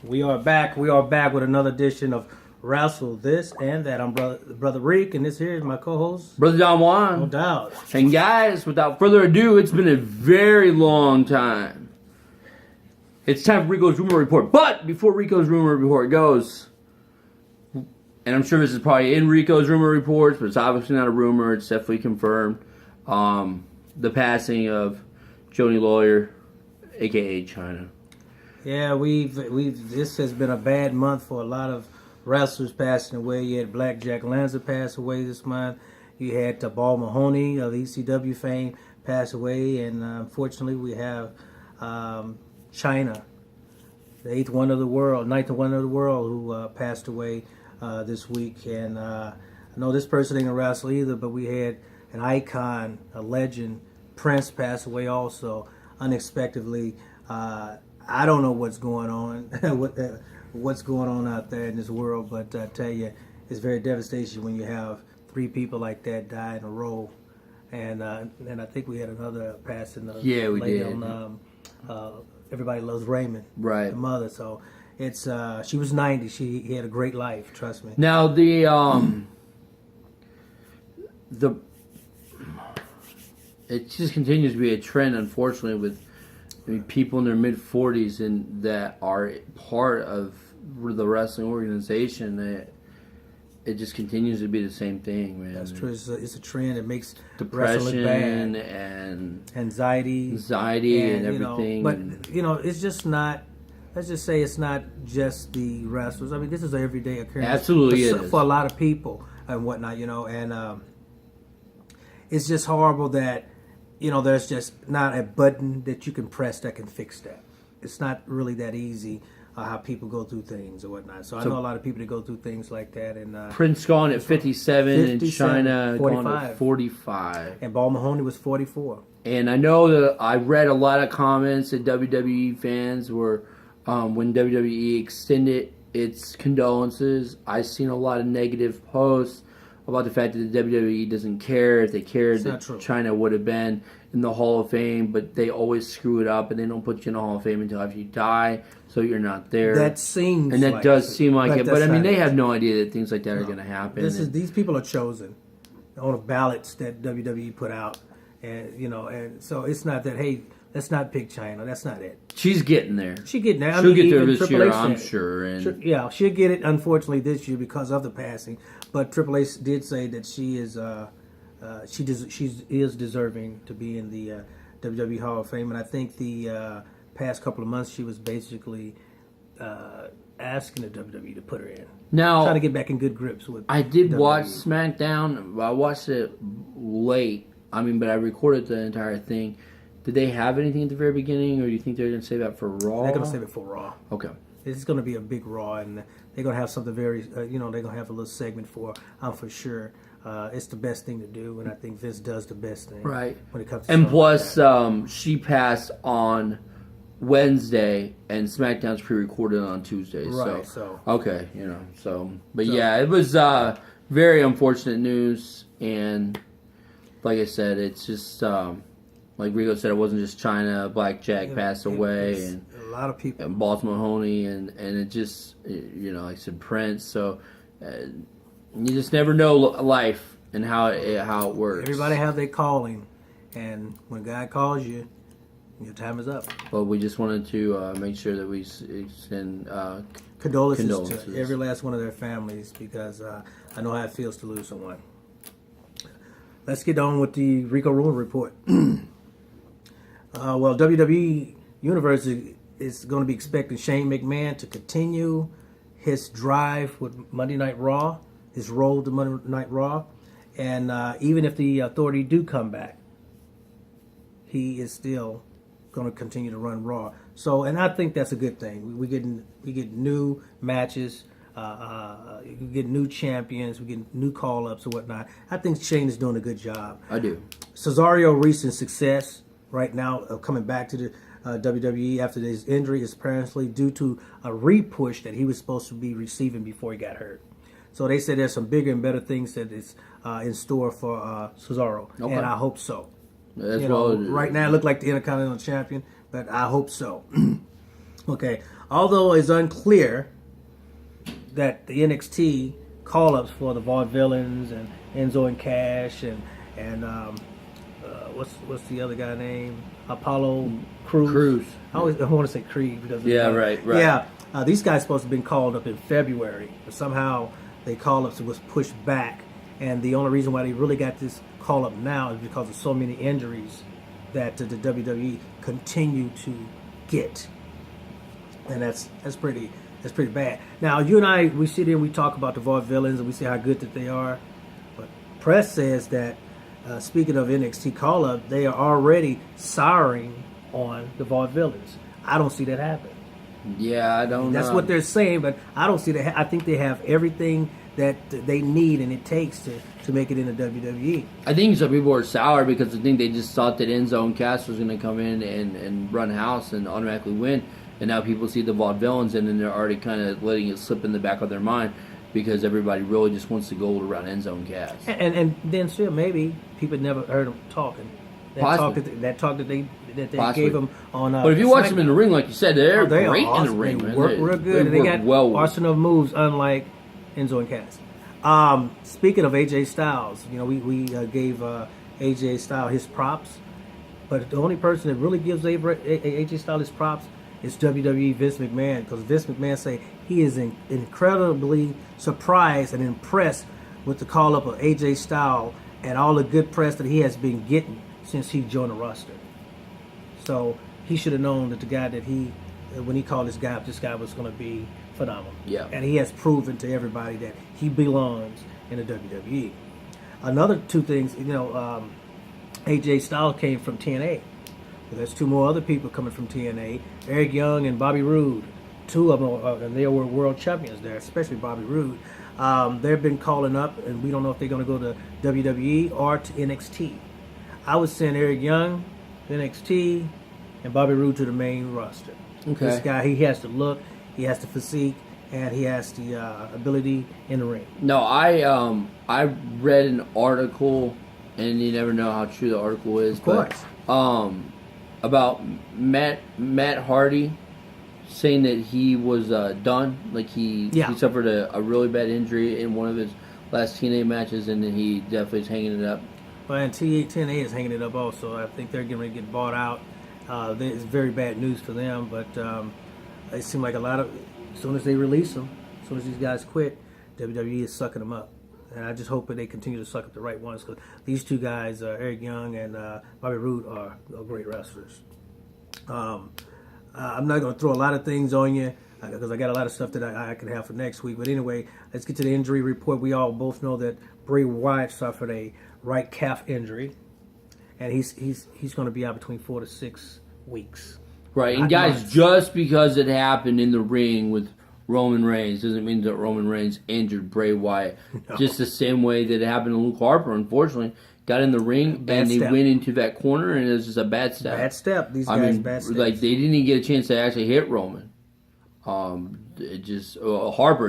We are back. We are back with another edition of Wrestle, this and that. I'm brother Reek, and this here is my co-host, Brother Don Juan. No doubt. And guys, without further ado, it's been a very long time. It's time for Reco'S Rumor Report. But before Reco'S Rumor Report goes, and I'm sure this is probably in Reco'S Rumor Reports, but it's obviously not a rumor. It's definitely confirmed. The passing of Joni Lawyer, a.k.a. China. Yeah, this has been a bad month for a lot of wrestlers passing away. You had Blackjack Lanza pass away this month. You had Ball Mahoney of ECW fame pass away, and unfortunately we have China, the ninth wonder of the world, who passed away this week. And I know this person ain't a wrestler either, but we had an icon, a legend, Prince, pass away also unexpectedly. I don't know what's going on, what's going on out there in this world, but I tell you, it's very devastating when you have three people like that die in a row. And I think we had another passing. Yeah, we did. On, Everybody Loves Raymond, right? The mother. So it's she was 90. She had a great life. Trust me. Now it just continues to be a trend, unfortunately, with people in their mid-40s and that are part of the wrestling organization. That it just continues to be the same thing, man. That's true. It's a trend. It makes depression and anxiety and everything. But it's just not. Let's just say it's not just the wrestlers. I mean, this is an everyday occurrence. Absolutely, it is for a lot of people and whatnot. And it's just horrible that there's just not a button that you can press that can fix that. It's not really that easy. How people go through things or whatnot. So I know a lot of people that go through things like that. And Prince gone at 57 and China 45. gone at 45. And Ball Mahoney was 44. And I know that I read a lot of comments that WWE fans were, when WWE extended its condolences, I've seen a lot of negative posts about the fact that the WWE doesn't care. If they cared, that China would have been in the Hall of Fame, but they always screw it up and they don't put you in the Hall of Fame until after you die, so you're not there. That seems and that like does seem like it, but I mean they have no idea that things like that are going to happen. These people are chosen on the ballots that WWE put out, and and so it's not that let's not pick China. That's not it. She's getting there. She'll get there. She'll get there this year, I'm sure. And she'll get it. Unfortunately, this year because of the passing. But Triple H did say that she is deserving to be in the WWE Hall of Fame. And I think the past couple of months she was basically asking the WWE to put her in. Now, trying to get back in good grips with. I did WWE. watch SmackDown. I watched it late. But I recorded the entire thing. Did they have anything at the very beginning, or do you think they're going to save that for Raw? They're going to save it for Raw. Okay. It's going to be a big Raw, and they're going to have something very, they're going to have a little segment for sure. It's the best thing to do, and I think Vince does the best thing. Right. When it comes to and plus, she passed on Wednesday, and SmackDown's pre-recorded on Tuesday. Right, okay, yeah, it was very unfortunate news, and like I said, it's just... like Rico said, it wasn't just China. Blackjack passed away, and a lot of people, and Baltimore Mahoney, and it just like I said, Prince. So you just never know life and how it works. Everybody have their calling, and when God calls you, your time is up. But we just wanted to make sure that we extend condolences to every last one of their families, because I know how it feels to lose someone. Let's get on with the Rico Rumor Report. Well, WWE Universe is going to be expecting Shane McMahon to continue his drive with Monday Night Raw, his role to Monday Night Raw, and even if the Authority do come back, he is still going to continue to run Raw. So, and I think that's a good thing. We get new matches, we get new champions, we get new call-ups or whatnot. I think Shane is doing a good job. I do. Cesaro recent success right now coming back to the WWE after his injury is apparently due to a re-push that he was supposed to be receiving before he got hurt. So they say there's some bigger and better things that is in store for Cesaro, and I hope so. Right now it looked like the Intercontinental Champion, but I hope so. Okay, although it's unclear that the NXT call-ups for the Vaudevillains and Enzo and Cash and what's the other guy name? Apollo Cruz. I want to say Creed because right. Yeah, these guys supposed to have been called up in February, but somehow they call-ups was pushed back, and the only reason why they really got this call-up now is because of so many injuries that the WWE continue to get, and that's pretty bad. Now you and I, we sit here and we talk about the Vaudevillains and we say how good that they are, but press says that speaking of NXT call-up, they are already souring on the Vaudevillains. I don't see that happen. Yeah, I don't know. That's what they're saying, but I don't see that. I think they have everything that they need and it takes to make it in the WWE. I think some people are sour because I think they just thought that Enzo and Cass was going to come in and run house and automatically win. And now people see the Vaudevillains and then they're already kind of letting it slip in the back of their mind because everybody really just wants to go around Enzo and Cass. And then still maybe people never heard them talking. That talk that they gave them on. But if you watch them in the ring, like you said, they're great awesome. in the ring. They work real good. They got arsenal of moves, unlike Enzo and Cass. Speaking of AJ Styles, we gave AJ Styles his props, but the only person that really gives AJ Styles his props is WWE Vince McMahon, because Vince McMahon say he is incredibly surprised and impressed with the call up of AJ Styles and all the good press that he has been getting since he joined the roster. So he should have known that the guy that when he called this guy was going to be phenomenal. Yeah. And he has proven to everybody that he belongs in the WWE. Another two things, AJ Styles came from TNA. There's two more other people coming from TNA, Eric Young and Bobby Roode. Two of them, and they were world champions there, especially Bobby Roode. They've been calling up, and we don't know if they're going to go to WWE or to NXT. I would send Eric Young to NXT and Bobby Roode to the main roster. Okay. This guy, he has the look, he has the physique, and he has the ability in the ring. No, I read an article, and you never know how true the article is. Of course. But, about Matt Hardy saying that he was done, like he suffered a really bad injury in one of his last TNA matches, and then he definitely is hanging it up. Well, and TNA is hanging it up also. I think they're getting ready to get bought out. It's very bad news for them, but it seems like as soon as they release them, as soon as these guys quit, WWE is sucking them up. And I just hope that they continue to suck up the right ones, because these two guys, Eric Young and Bobby Roode, are great wrestlers. I'm not going to throw a lot of things on you because I got a lot of stuff that I can have for next week. But anyway, let's get to the injury report. We all both know that Bray Wyatt suffered a right calf injury, and he's going to be out between 4 to 6 weeks. Right, and guys, just because it happened in the ring with Roman Reigns doesn't mean that Roman Reigns injured Bray Wyatt. No. Just the same way that it happened to Luke Harper, unfortunately. Got in the ring, and they went into that corner, and it was just a bad step. Bad step. These guys, bad steps. Like, they didn't even get a chance to actually hit Roman. Harper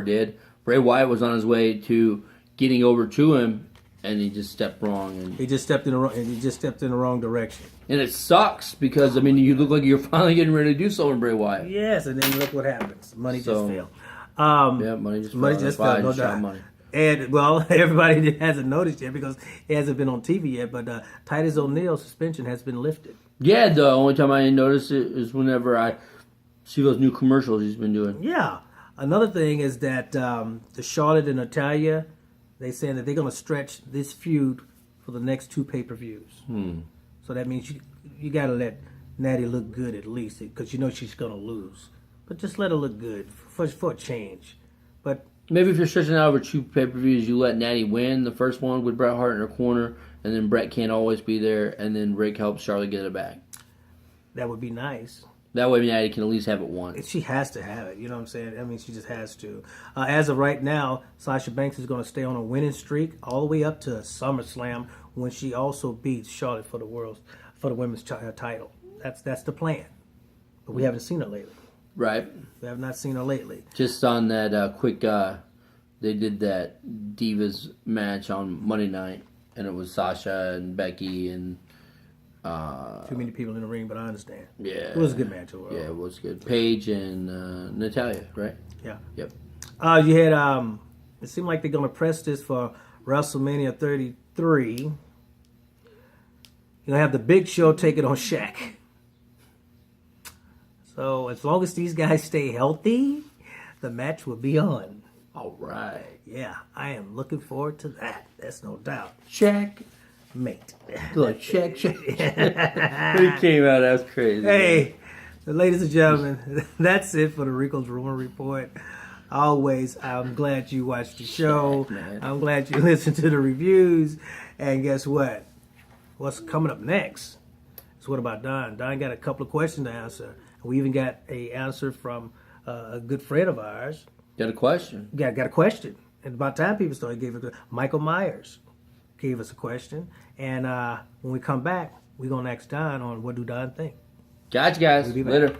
did. Bray Wyatt was on his way to getting over to him, and he just stepped wrong. He just stepped in the wrong direction. And it sucks because you look like you're finally getting ready to do something, Bray Wyatt. Yes, and then look what happens. Money just fell. Money just fell. No doubt. Money. And well, everybody hasn't noticed yet because it hasn't been on TV yet. But Titus O'Neil's suspension has been lifted. Yeah, the only time I notice it is whenever I see those new commercials he's been doing. Yeah. Another thing is that the Charlotte and Natalya, they're saying that they're going to stretch this feud for the next 2 pay-per-views. So that means you got to let Natty look good at least, because she's going to lose. But just let her look good for a change. But maybe if you're stretching out over 2 pay-per-views, you let Natty win the first one with Bret Hart in her corner, and then Bret can't always be there, and then Rick helps Charlotte get it back. That would be nice. That way Natty can at least have it once. She has to have it, you know what I'm saying? I mean, she just has to. As of right now, Sasha Banks is going to stay on a winning streak all the way up to SummerSlam, when she also beats Charlotte for the women's title. That's the plan. But we haven't seen her lately. Right. We have not seen her lately. Just on that quick, they did that Divas match on Monday night, and it was Sasha and Becky and Too many people in the ring, but I understand. Yeah. It was a good match overall. Yeah, it was good. Paige and Natalia, right? Yeah. Yep. You had it seemed like they're gonna press this for WrestleMania 33. You're gonna have the Big Show take it on Shaq. So as long as these guys stay healthy, the match will be on. All right. Yeah, I am looking forward to that. That's no doubt. Check. Mate. Look, check. When he came out, that was crazy. Hey, ladies and gentlemen, that's it for the Reco'S Rumor Report. Always, I'm glad you watched the show. Man. I'm glad you listened to the reviews. And guess what? What's coming up next is What About Don? Don got a couple of questions to answer. We even got an answer from a good friend of ours. Got a question? Got a question. And about time people started giving it. Michael Myers gave us a question. And when we come back, we're going to ask Don on what do Don think. Gotcha, guys. We'll be back. Later.